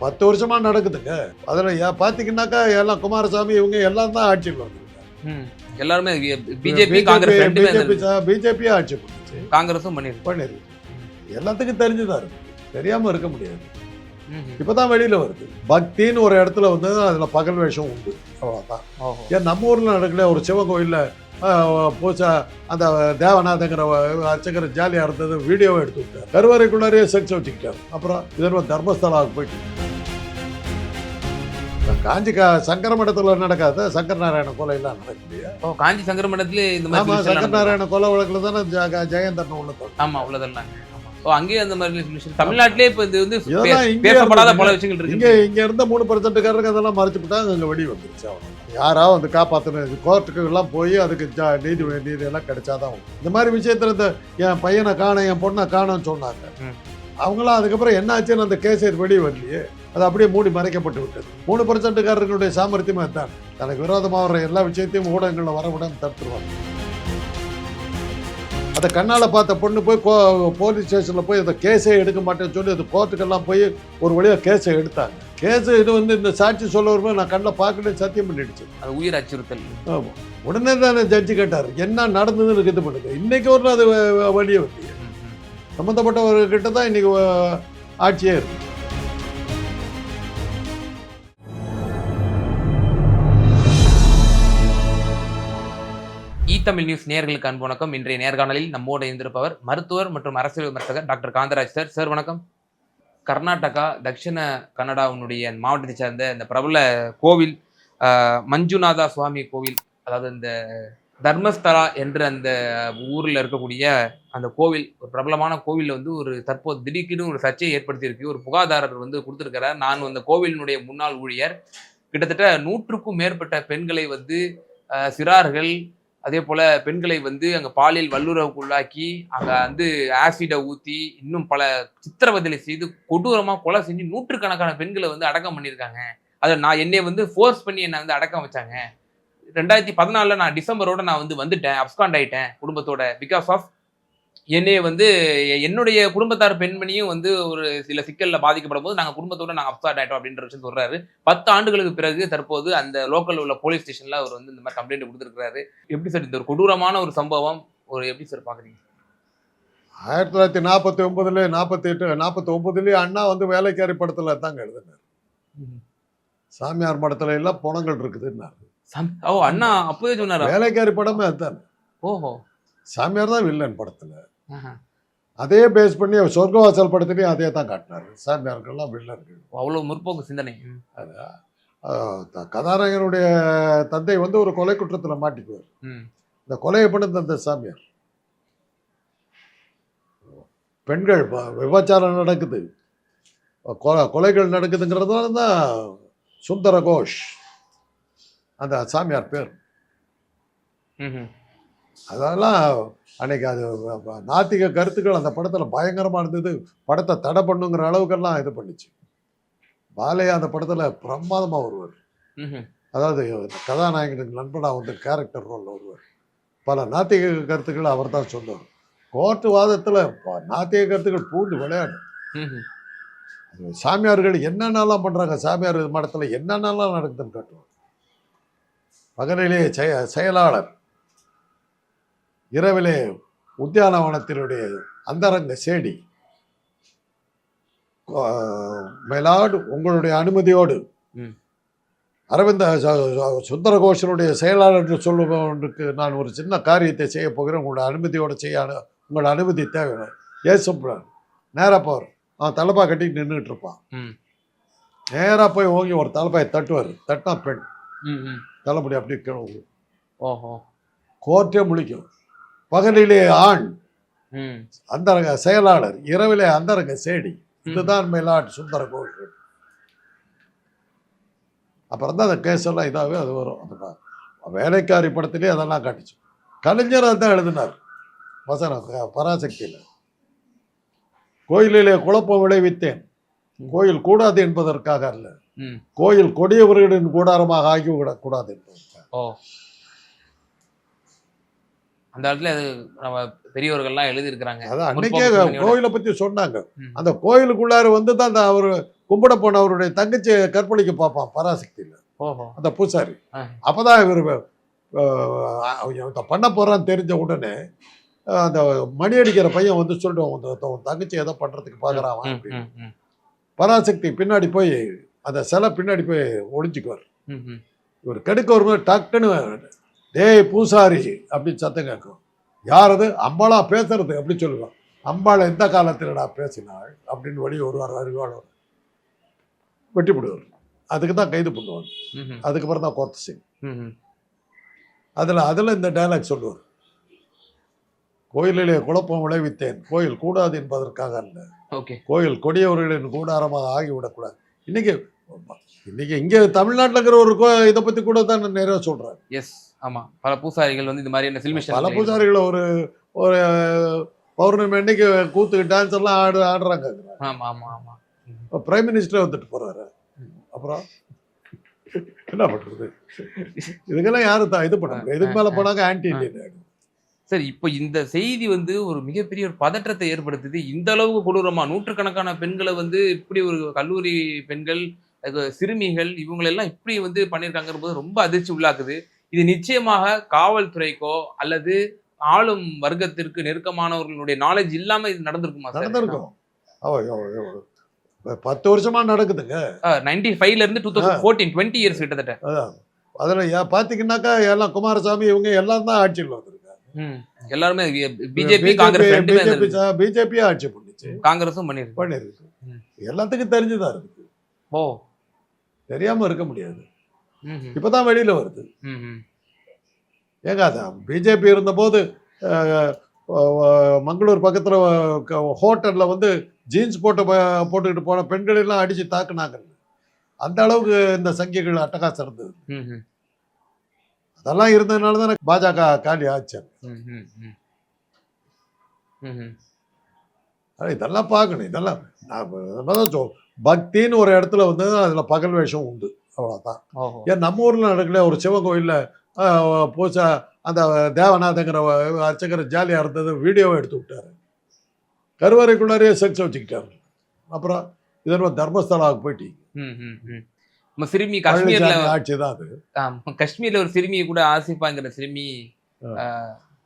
10 வருஷமா நடக்குதுங்க. அதுல பாத்தீங்கன்னாக்கா எல்லாம் குமாரசாமி இவங்க எல்லாம் தான் ஆட்சியில் வந்திருக்காங்க. எல்லாருமே பிஜேபி காங்கிரஸ் பிஜேபி ஆட்சி பண்ணுச்சு, காங்கிரஸும் பண்ணிருக்கு. எல்லாத்துக்கும் தெரிஞ்சுதான் இருக்கு, தெரியாம இருக்க முடியாது. இப்பதான் வெளியில வருது. பக்தின்னு ஒரு இடத்துல வந்து அதுல பகல் வேஷம் உண்டு, அவ்வளவுதான். ஏன் நம்ம ஊர்ல நடக்கல, ஒரு சிவன் கோயில்ல பூசா அந்த தேவநாதங்கிற அர்ச்சகர் ஜாலியா இருந்தது, வீடியோவை எடுத்து விட்டார். கருவறைக்குள்ளாரே செக்ஸ் வச்சுக்கிட்டார். அப்புறம் இதன் தர்மஸ்தலாவுக்கு போயிட்டு காஞ்சி சங்கர மடத்துல நடக்காத சங்கர நாராயண கொலை எல்லாம் நடக்கலையா? காஞ்சி சங்கர மடத்துல இந்த மாதிரி சங்கர நாராயண கொலை வழக்குல தானே ஜெயந்தன் உள்ளது. ஆமா, உள்ளதெல்லாம் அங்கேயே அந்த மாதிரி தமிழ்நாட்டிலே இப்ப இது வந்து பேசப்படாத பல விஷயங்கள் இருக்கு. இங்க இருந்த 3% அதெல்லாம் மறைச்சுட்டாங்க, அங்க வெடி வந்துருச்சு. யாராவது வந்து காப்பாற்றணும், கோர்ட்டுக்கு எல்லாம் போய் அதுக்கு நீதி எல்லாம் கிடைச்சாதான். இந்த மாதிரி விஷயத்துல இந்த என் பையனை காணும், என் பொண்ணை காணும்னு சொன்னாங்க. அவங்களாம் அதுக்கப்புறம் என்ன ஆச்சுன்னு அந்த கேஸ் வெடி வரலையே, அது அப்படியே மூடி மறைக்கப்பட்டு விட்டது. 3%காரர்களுடைய சாமர்த்தியமே தான், தனக்கு விரோதமாக வர எல்லா விஷயத்தையும் ஊடகங்களில் வரவிடாமல் தடுத்துருவாங்க. அதை கண்ணால் பார்த்த பொண்ணு போய் போலீஸ் ஸ்டேஷனில் போய் அந்த கேஸே எடுக்க மாட்டேன்னு சொல்லி அது கோர்ட்டுக்கெல்லாம் போய் ஒரு வழியாக கேஸை எடுத்தாங்க. கேஸு இது வந்து இந்த சாட்சி சொல்ல வரும்போது நான் கண்ணில் பார்க்கணும் சத்தியம் பண்ணிடுச்சு. அது உயிர் அச்சுறுத்தல். ஆமாம், உடனே தான் ஜட்ஜி கேட்டார் என்ன நடந்ததுன்னு இது பண்ணுங்க. இன்னைக்கு ஒரு அது வழியே வரலையே, சம்மந்தப்பட்டவர்கிட்ட தான் இன்னைக்கு ஆட்சியே இருக்கு. தமிழ் நியூஸ் நேயர்களுக்கு அன்பு வணக்கம். இன்றைய நேர்காணலில் நம்மோடு இருந்திருப்பவர் மருத்துவர் மற்றும் அரசியல் விமர்சகர் டாக்டர் காந்தராஜ் சார். சார் வணக்கம். கர்நாடகா தட்சிண கன்னடாவுடைய மாவட்டத்தை சேர்ந்த இந்த பிரபல கோவில் மஞ்சுநாதா சுவாமி கோவில், அதாவது இந்த தர்மஸ்தலா என்ற அந்த ஊரில் இருக்கக்கூடிய அந்த கோவில், ஒரு பிரபலமான கோவிலில் வந்து ஒரு தற்போது திடீர்னு ஒரு சர்ச்சையை ஏற்படுத்தியிருக்கு. ஒரு புகாதாரர் வந்து கொடுத்துருக்கிறார். நான் அந்த கோவிலினுடைய முன்னாள் ஊழியர், கிட்டத்தட்ட 100க்கும் மேற்பட்ட பெண்களை வந்து சிறார்கள், அதே போல பெண்களை வந்து அங்கே பாலியல் வல்லுறவுக்குள்ளாக்கி அங்கே வந்து ஆசிடை ஊற்றி இன்னும் பல சித்திரவதைகளை செய்து கொடூரமாக கொலை செஞ்சு 100கணக்கான பெண்களை வந்து அடக்கம் பண்ணியிருக்காங்க. அதை நான் என்னை வந்து ஃபோர்ஸ் பண்ணி என்னை வந்து அடக்கம் வச்சாங்க. 2014 நான் டிசம்பரோட நான் வந்து வந்துட்டேன், அப்ஸ்காண்ட் ஆகிட்டேன் குடும்பத்தோட. பிகாஸ் ஆஃப் என்னைய வந்து என்னுடைய குடும்பத்தார் பெண்மணியும் வந்து ஒரு சில சிக்கலில் பாதிக்கப்படும் போது நாங்கள் குடும்பத்தோட நாங்கள் அப்ஸ்காண்ட் ஆகிட்டோம் அப்படின்ற விஷயம் சொல்கிறாரு. 10 ஆண்டுகளுக்கு பிறகு தற்போது அந்த லோக்கல் உள்ள போலீஸ் ஸ்டேஷனில் அவர் வந்து இந்த மாதிரி கம்ப்ளைண்ட் கொடுத்துருக்காரு. எப்படி சார் இந்த ஒரு கொடூரமான ஒரு சம்பவம் எப்படி சார் பார்க்குறீங்க? 1949 48 49 அண்ணா வந்து வேலைக்காரி படத்தில் தாங்க எழுதினார். சாமியார் மடத்துல எல்லாம் பணங்கள் இருக்குதுன்னாரு. அண்ணா அப்பவே சொன்னார். வேலைக்காரி படமே அதுதான். ஓஹோ, சாமியார் தான் வில்லன் படத்துல. அதே பேஸ் பண்ணி சொர்க்கவாசல் படத்துலையும் அதே தான் காட்டினாரு, சாமியார்கள்லாம் வில்லர்கள். அவ்வளவு முற்போக்கு சிந்தனை. கதாநாயகனுடைய தந்தை வந்து ஒரு கொலை குற்றத்தில் மாட்டிக்குவார். இந்த கொலையை பண்ணது அந்த சாமியார். பெண்கள் விபச்சாரம் நடக்குது, கொலைகள் நடக்குதுங்கிறதுனால தான் சுந்தர கோஷ் அந்த சாமியார் பேர். அதெல்லாம் அன்னைக்கு அது நாத்திக கருத்துக்கள் அந்த படத்தில் பயங்கரமாக இருந்தது. படத்தை தடை பண்ணுங்கிற அளவுக்கெல்லாம் இது பண்ணிச்சு. பாலையா அந்த படத்தில் பிரமாதமாக வருவார். அதாவது கதாநாயகனுக்கு நண்பனாக வந்து கேரக்டர் ரோலில் வருவார். பல நாத்திக கருத்துக்களை அவர் தான் சொல்லுவார். கோர்ட்டு வாதத்தில் நாத்திக கருத்துக்கள் பூண்டு விளையாடும். சாமியார்கள் என்னென்னலாம் பண்ணுறாங்க, சாமியார் மடத்தில் என்னென்னலாம் நடக்குதுன்னு காட்டுவார். பகலிலே செயலாளர், இரவிலே உத்தியானவனத்தினுடைய அந்தரங்க சேடி, மேலாடு உங்களுடைய அனுமதியோடு அரவிந்த சுந்தரகோஷனுடைய செயலாளர் என்று சொல்லுவதற்கு நான் ஒரு சின்ன காரியத்தை செய்ய போகிறேன், உங்களுடைய அனுமதியோடு செய்ய உங்களோட அனுமதி தேவை. ஏசுப்ரான் நேராக போவார், அவன் தலைப்பா கட்டிட்டு நின்றுட்டு இருப்பான். நேராக போய் ஓங்கி ஒரு தலைப்பாயை தட்டுவார். தட்டினா பெண் தலைமுடி அப்படி கிழவு. கோர்ட்டே முழிக்கும். பகலிலே ஆண் அந்தரங்க செயலாளர், இரவிலே அந்தரங்க சேடி. இதுதான் மேலாட் சுந்தர கோஷ். அப்புறம் தான் அந்த கேஸ் எல்லாம் இதாகவே அது வரும். அந்த வேலைக்காரி படத்திலே அதெல்லாம் காட்டுச்சு. கலைஞர் தான் எழுதினார் வசனம் பராசக்தியில். கோயிலிலே குழப்பம் விளைவித்தேன், கோயில் கூடாது என்பதற்காக அல்ல, கோயில் கொடியவர்களின் கூடாரமாக ஆகிவிடக்கூடாது என்பதற்காக. அந்த இடத்துல அது நம்ம பெரியவர்கள்லாம் எழுதியிருக்கிறாங்க. அதான் அன்னைக்கே கோயிலை பற்றி சொன்னாங்க. அந்த கோயிலுக்குள்ளார வந்து தான் அவர் கும்பிட போனவருடைய தங்கச்சியை கற்பழிக்க பார்ப்பான் பராசக்தியில் ஓஹோ. அந்த பூசாரி. ஆ. அப்பதான் இவர் பண்ண போறான்னு தெரிஞ்ச உடனே அந்த மணி அடிக்கிற பையன் வந்து சொல்லிட்டு உன் தங்கச்சி ஏதோ பண்றதுக்கு பாக்குறான் அப்படின்னு. பராசக்தி பின்னாடி போய் அந்த சிலை பின்னாடி போய் ஒளிஞ்சுக்குவார். இவர் கெடுக்க வரும்போது டக்குன்னு டேய் பூசாரி அப்படின்னு சத்தம் கேட்கும். யார் அது? அம்பாளா பேசுறது அப்படி சொல்லுவான். அம்பாளை எந்த காலத்திலடா பேசினாள் அப்படின்னு வெளியே வருவார். அறிவாளர் வெட்டி போடுவார். அதுக்கு தான் கைது பண்ணுவாங்க. அதுக்கப்புறம் தான் கோர்த்து சிங் அதில் இந்த டைலாக் சொல்லுவார். கோயிலிலே குழப்பம் விளைவித்தேன், கோயில் கூடாது என்பதற்காக அல்ல, கோயில் கொடியவர்களின் கூடாரமாக ஆகிவிடக்கூடாது. இன்னைக்கு இங்கே தமிழ்நாட்டில் இருக்கிற ஒரு இதை பற்றி கூட தான் நிறைய சொல்கிறார். எஸ், ஆமாம். பல பூசாரிகள் வந்து இந்த மாதிரியான பல பூசாரிகள் ஒரு ஒரு பௌர்ணமி அன்னைக்கு கூத்துக்கு டான்ஸ் எல்லாம் ஆடுறாங்க. ஆமாம் ஆமாம் ஆமாம். இப்போ பிரைம் மினிஸ்டரே வந்துட்டு போகிறாரு. அப்புறம் என்ன பண்ணுறது? இதுக்கெல்லாம் யாரும் தான் இது பண்ண முடியாது. இதுக்கு மேலே போனாங்க ஆன்டி இண்டியன் ஆகிடும். சார், இப்போ இந்த செய்தி வந்து ஒரு மிகப்பெரிய ஒரு பதற்றத்தை ஏற்படுத்துது. இந்த அளவுக்கு கொடூரமா நூற்றுக்கணக்கான பெண்களை வந்து இப்படி ஒரு கல்லூரி பெண்கள், சிறுமிகள் இவங்களெல்லாம் இப்படி வந்து பண்ணியிருக்காங்கிற போது ரொம்ப அதிர்ச்சி உள்ளாக்குது. இது நிச்சயமாக காவல்துறைக்கோ அல்லது ஆளும் வர்க்கத்திற்கு நெருக்கமானவர்களுடைய நாலேஜ் இல்லாம இது நடந்திருக்குமா? நடந்திருக்கும். 10 வருஷமா நடக்குதுங்க. 95ல இருந்து 2014 20 இயர்ஸ் கிட்டத்தட்ட. அதில் பார்த்தீங்கன்னாக்கா எல்லாம் குமாரசாமி இவங்க எல்லாம் தான் ஆட்சியில் வந்திருக்காங்க. எல்லாருமே பிஜேபி காங்கிரஸ் பிஜேபி ஆட்சி பண்ணிச்சு, காங்கிரஸும் பண்ணிருக்கு. எல்லாத்துக்கும் தெரிஞ்சுதான் இருக்குது. ஓ, தெரியாம இருக்க முடியாது. இப்பதான் வெளியில வருது. ஏங்க அதான் பிஜேபி இருந்தபோது மங்களூர் பக்கத்துல ஹோட்டல்ல வந்து ஜீன்ஸ் போட்டுக்கிட்டு போன பெண்கள் எல்லாம் அடிச்சு தாக்குனாங்க. அந்த அளவுக்கு இந்த சங்கிகள் அட்டகாசம் இருந்தது. அதெல்லாம் இருந்ததுனால தான் பாஜக காலி ஆச்சாங்க. இதெல்லாம் பார்க்கணும். இதெல்லாம் பக்தின்னு ஒரு இடத்துல வந்து அதுல பகல் வேஷம் உண்டு, அவ்வளவுதான். ஏன் நம்ம ஊர்ல நடக்கல? ஒரு சிவன் கோயில்ல பூசா அந்த தேவநாதங்கிற அர்ச்சகர் ஜாலியா இருந்தது வீடியோவை எடுத்து விட்டாரு. கருவறைக்குள்ளாரே செக்ஸ் வச்சுக்கிட்டாரு. அப்புறம் இதன் தர்மஸ்தலாவுக்கு போயிட்டீங்க. சிறுமி காஷ்மீர்ல ஆட்சிதான் அது. காஷ்மீர்ல ஒரு சிறுமியை கூட ஆசிஃபாங்கிற சிறுமி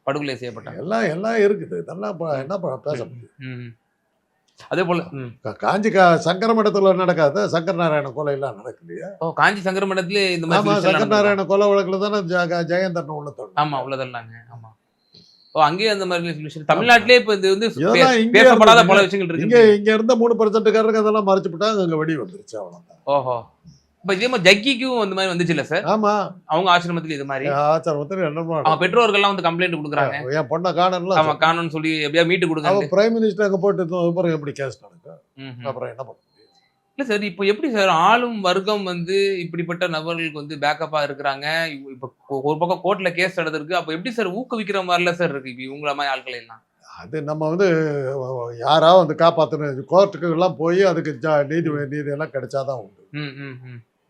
படுகொலை செய்யப்பட்டாங்க. எல்லாம் இருக்குது. இதெல்லாம் என்ன பேச முடியும்? அதே போல காஞ்சி சங்கர மடத்துல நடக்காத சங்கர் நாராயண கொலை எல்லாம் நடக்கலையா? காஞ்சி சங்கர மடத்துல இந்த மாதிரி சங்கர் நாராயண கொலை வழக்குல தானே ஜெயந்தன் உள்ளத்தோட. ஆமா, உள்ளதல்லாங்க. ஆமா. அங்கேயே அந்த மாதிரி தமிழ்நாட்டிலே இப்ப இது வந்து பேசப்படாத பல விஷயங்கள் இருக்கு. இங்க இருந்த 3% அதெல்லாம் மறைச்சு விட்டாங்க, அங்க வெடி வந்துருச்சு, அவ்வளவுதான். ஓஹோ. இப்ப இதே மாதிரி ஜக்கிக்கும் அந்த மாதிரி வந்துச்சு இல்ல சார்? ஆமா, அவங்க ஆசிரமத்துல இது மாதிரி ஆசிரமத்துல அவங்க பெற்றோர்கள்லாம் வந்து கம்ப்ளைண்ட் கொடுக்குறாங்க. என் பொண்ணை காணல, ஆமா காணோம்னு சொல்லி எப்படியா மீட்டு கொடுங்க. பிரைம் மினிஸ்டர் அங்க போட்டு அப்புறம் எப்படி கேஸ் நடக்கும்? அப்புறம் என்ன பண்ண முடியும்? இல்ல சார், இப்போ எப்படி சார் ஆளும் வர்க்கம் வந்து இப்படிப்பட்ட நபர்களுக்கு வந்து பேக்கப்பா இருக்கிறாங்க? இப்ப ஒரு பக்கம் கோர்ட்ல கேஸ் நடந்திருக்கு. அப்ப எப்படி சார் ஊக்குவிக்கிற மாதிரில சார் இருக்கு இப்ப இவங்கள மாதிரி ஆட்களை எல்லாம்? அது நம்ம வந்து யாரா வந்து காப்பாற்றணும், கோர்ட்டுக்கு எல்லாம் போய் அதுக்கு நீதி எல்லாம் கிடைச்சாதான் உண்டு.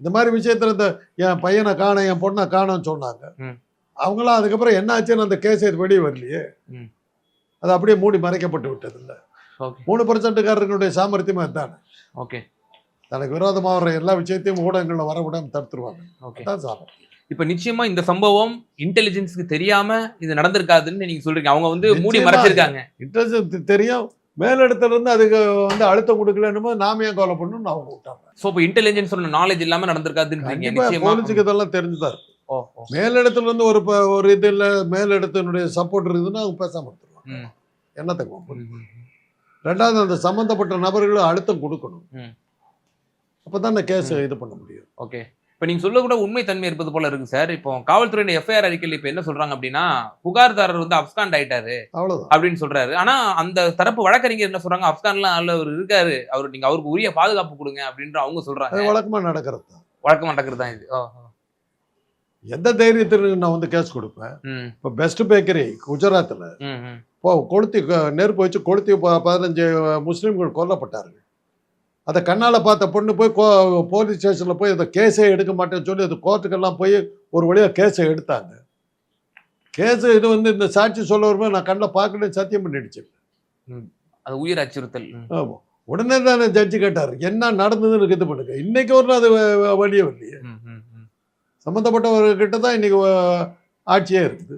இந்த மாதிரி விஷயத்துல இந்த என் பையனை காண என் பொண்ணை காணோன்னு சொன்னாங்க. அவங்களாம் அதுக்கப்புறம் என்ன ஆச்சுன்னு அந்த கேஸ் வெளியே வரலையே. அது அப்படியே மூடி மறைக்கப்பட்டு விட்டது. இல்லை 3%காரர்களுடைய சாமர்த்தியமா தானே. ஓகே, தனக்கு விரோதமாக வர எல்லா விஷயத்தையும் ஊடகங்கள்ல வர விடாம தடுத்துருவாங்க. இப்ப நிச்சயமா இந்த சம்பவம் இன்டெலிஜென்ஸ்க்கு தெரியாம இது நடந்திருக்காதுன்னு நீங்க சொல்றீங்க. அவங்க வந்து மூடி மறைச்சிருக்காங்க. இன்டெலிஜென்ஸ் தெரியும், மேலிடத்துல இருந்து அதுக்கு வந்து அழுத்தம் கொடுக்கலன்னு நாம ஏன் கொலை பண்ணணும்னு அவங்க விட்டாங்க. சோ இப்போ இன்டெலிஜென்ஸ் நாலேஜ் இல்லாம நடந்திருக்காதுன்னு போலீஸுக்கு இதெல்லாம் தெரிஞ்சுதான் இருக்கு. மேலிடத்துல இருந்து ஒரு இது இல்ல, மேலிடத்தினுடைய சப்போர்ட் இருக்குதுன்னு அவங்க பேசாம எடுத்துருவாங்க. என்னத்துக்கு? ரெண்டாவது அந்த சம்பந்தப்பட்ட நபர்களும் அழுத்தம் கொடுக்கணும். அப்பதான் அந்த கேஸ் இது பண்ண முடியும். ஓகே, இப்போ நீங்கள் சொல்ல கூட உண்மை தன்மை இருப்பது போல இருக்கு சார். இப்போ காவல்துறையின் எஃப்ஐஆர் அறிக்கையில் இப்போ என்ன சொல்றாங்க அப்படின்னா, புகார்தாரர் வந்து அப்ஸ்காண்ட் ஆயிட்டாரு அப்படின்னு சொல்றாரு. ஆனா அந்த தரப்பு வழக்கறிஞர் என்ன சொல்றாங்க, அப்ஸ்கான்லாம் அவர் இருக்காரு, நீங்க அவருக்கு உரிய பாதுகாப்பு கொடுங்க அப்படின்ற அவங்க சொல்றாங்க. வழக்கமா நடக்கிறது தான் இது. எந்த தைரியத்திற்கு நான் வந்து கேஸ் கொடுப்பேன்? இப்போ பெஸ்ட் பேக்கரி குஜராத்தில் கொளுத்தி நெருப்பு வச்சு கொளுத்தி 15 முஸ்லீம்கள் கொல்லப்பட்டார்கள். அதை கண்ணால் பார்த்த பொண்ணு போய் போலீஸ் ஸ்டேஷனில் போய் அதை கேஸே எடுக்க மாட்டேன்னு சொல்லி அது கோர்ட்டுக்கெல்லாம் போய் ஒரு வழியாக கேஸை எடுத்தாங்க. கேஸு இது வந்து இந்த சாட்சி சொல்ல வரும்போது நான் கண்ணில் பார்க்கணும் சத்தியம் பண்ணிடுச்சு. அது உயிர் அச்சுறுத்தல். உடனே தானே ஜட்ஜி கேட்டார் என்ன நடந்ததுன்னு இது பண்ணுங்க. இன்னைக்கு ஒரு அது வழியே இல்லையே. சம்மந்தப்பட்டவர்கிட்ட தான் இன்னைக்கு ஆட்சியே இருக்குது.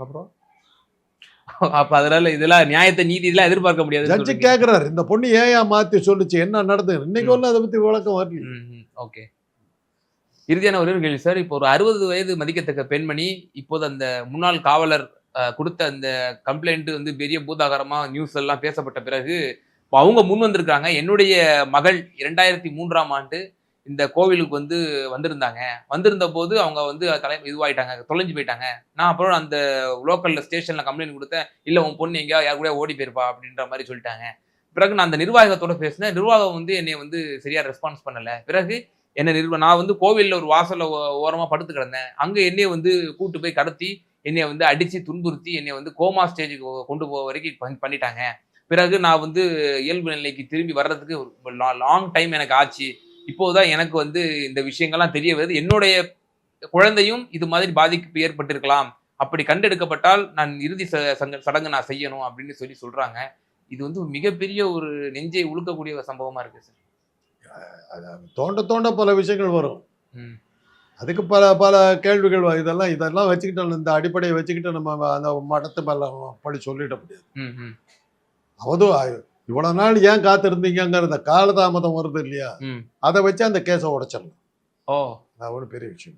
அப்புறம் அப்ப அதனால இதெல்லாம் நியாயத்தை நீதி இதெல்லாம் எதிர்பார்க்க முடியாது. ஜட்ஜி கேட்கிறாரு இந்த பொண்ணு ஏன் மாத்தி சொல்லுச்சு என்ன நடந்தது. இன்னைக்கு ஒன்றும் அதை பத்தி விளக்கம் வரல. ஓகே. இறுதியான ஒரு கேள்வி சார். இப்போ ஒரு 60 வயது மதிக்கத்தக்க பெண்மணி இப்போது அந்த முன்னாள் காவலர் கொடுத்த அந்த கம்ப்ளைண்ட் வந்து பெரிய பூதாகரமா நியூஸ் எல்லாம் பேசப்பட்ட பிறகு இப்போ அவங்க முன் வந்திருக்காங்க. என்னுடைய மகள் 2003ஆம் ஆண்டு இந்த கோவிலுக்கு வந்து வந்திருந்த போது அவங்க வந்து இதுவாயிட்டாங்க, தொலைஞ்சு போயிட்டாங்க. நான் அப்புறம் அந்த லோக்கல்ல ஸ்டேஷன்ல கம்ப்ளைண்ட் கொடுத்தேன். இல்ல உன் பொண்ணு எங்கேயா யார் கூட ஓடி போயிருப்பா அப்படின்ற மாதிரி சொல்லிட்டாங்க. பிறகு நான் அந்த நிர்வாகத்தோட பேசினேன். நிர்வாகம் வந்து என்னை வந்து சரியா ரெஸ்பான்ஸ் பண்ணல. பிறகு நான் வந்து கோவில்ல ஒரு வாசல்ல ஓரமா படுத்து கிடந்தேன். அங்க என்னைய வந்து கூட்டு போய் கடத்தி என்னைய வந்து அடிச்சு துன்புறுத்தி என்னைய வந்து கோமா ஸ்டேஜுக்கு கொண்டு போக வரைக்கும் பண்ணிட்டாங்க. பிறகு நான் வந்து இயல்பு நிலைக்கு திரும்பி வர்றதுக்கு லாங் டைம் எனக்கு ஆச்சு. இப்போதான் எனக்கு வந்து இந்த விஷயங்கள்லாம் தெரிய வருது. என்னுடைய குழந்தையும் இது மாதிரி பாதிப்பு ஏற்பட்டிருக்கலாம். அப்படி கண்டெடுக்கப்பட்டால் நான் இறுதி சடங்கு நான் செய்யணும் அப்படின்னு சொல்றாங்க. இது வந்து மிகப்பெரிய ஒரு நெஞ்சை உழுக்கக்கூடிய சம்பவமா இருக்கு சார். தோண்ட தோண்ட பல விஷயங்கள் வரும். அதுக்கு பல பல கேள்விகள் இதெல்லாம் வச்சுக்கிட்டு இந்த அடிப்படையை வச்சுக்கிட்டு நம்ம அந்த மடத்தை மேல படி சொல்லிட முடியாது. அவதும் இவ்வளவு நாள் ஏன் காத்திருந்தீங்கிறத காலதாமதம் வருது இல்லையா, அதை வச்சு அந்த கேஸை உடைச்சிடலாம். அது ஒரு பெரிய விஷயம்.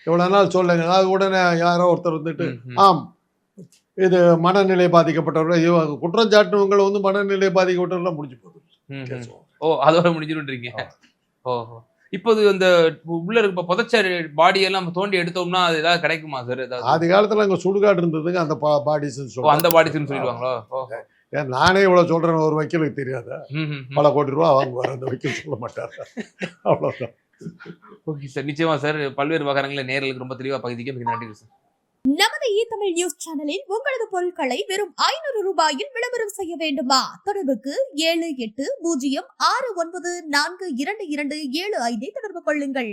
இவ்வளவு நாள் சொல்லுங்க, அது உடனே யாரோ ஒருத்தர் வந்துட்டு ஆம் இது மனநிலை பாதிக்கப்பட்டவர்கள் குற்றம் சாட்டினவங்களை வந்து மனநிலை பாதிக்கப்பட்டவர்கள் முடிஞ்சு போகுது. அதோட முடிஞ்சிருன்றீங்க. ஓஹோ. இப்போது இந்த உள்ள இருக்க புதைச்ச பாடி எல்லாம் தோண்டி எடுத்தோம்னா அது ஏதாவது கிடைக்குமா சார்? ஆதி காலத்துல அங்க சுடுகாடு இருந்ததுங்க, அந்த பாடிஸ் அந்த பாடிஸ்ன்னு சொல்லிடுவாங்களோ? ஏன் நானே இவ்வளவு சொல்றேன், ஒரு வக்கீலுக்கு தெரியாத பல கோடி ரூபா வாங்குவார், அந்த வக்கீல் சொல்ல மாட்டார். அவ்வளவுதான். ஓகே சார், நிச்சயமா சார். பல்வேறு விவகாரங்களை நேர்களுக்கு ரொம்ப தெளிவா பகுதிக்கு மிக நன்றி சார். நமது இ-தமிழ் நியூஸ் சேனலில் உங்களது பொருட்களை வெறும் 500 ரூபாயில் விளம்பரம் செய்ய வேண்டுமா? தொடர்புக்கு 7806942275 தொடர்பு கொள்ளுங்கள்.